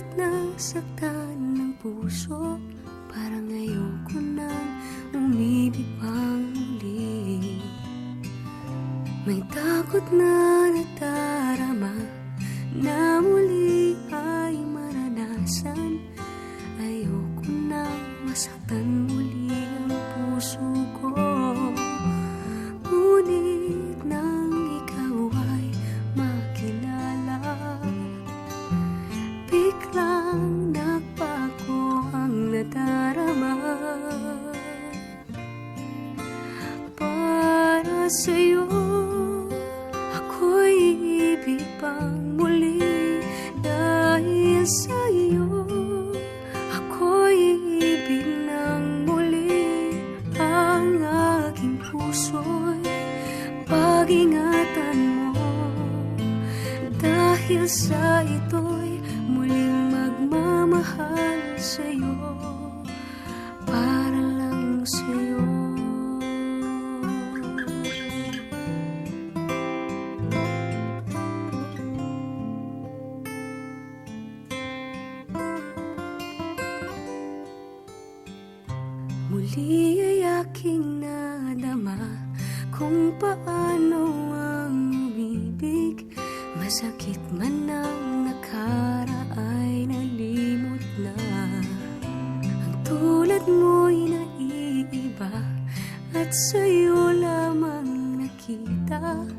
Ngunit nasaktan ng puso, parang ayoko nang umibig pang muli. May takot na nadarama na muli ay maranasan. Ayoko nang masaktan muli ang puso ko. Ngunit nang ikaw ay makilala, biglang nagbago ang nadarama. Para sa'yo ako'y ibig pang muli. Dahil sa'yo ako'y ibig ng muli. Ang aking puso'y pag-ingatan mo. Dahil sa ito'y muling magmamahal sa'yo, para lang sa'yo. Muli ay aking nadama kung paano ang umibig. Masakit man ang nakaraan, nalimot na. Ang tulad mo'y naiiba, at sa'yo lamang nakita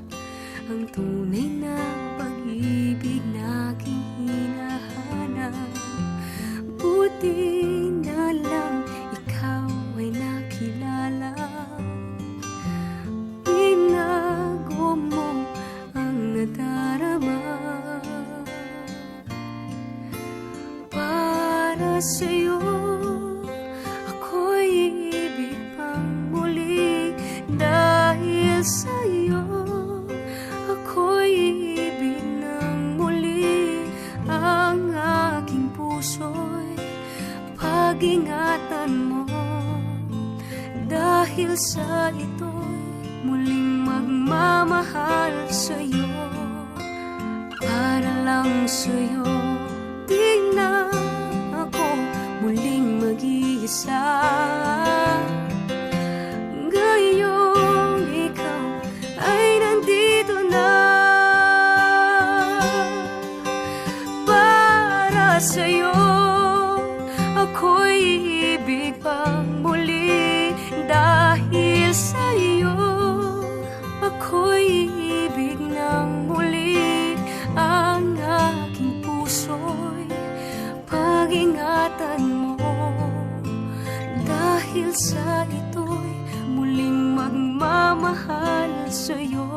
ang tunay na pag-ibig na aking hinahanap. Buti na lang ikaw ay nakilala. Binago mo ang nadarama. Para sa'yo ako'y ibig pang muli. Dahil sa'yo ako'y ibig ng muli. Ang aking puso'y pag-ingatan mo. Dahil sa ito'y muling magmamahal sa'yo, para lang sa'yo. Di na ako muling mag-iisa. Ngayong ikaw ay nandito na. Para sa'yo ako'y ibig pang muli. Dahil sa'yo ako'y ibig ng muli. Ang aking puso'y pag-ingatan mo. Dahil sa ito'y muling magmamahal sa'yo,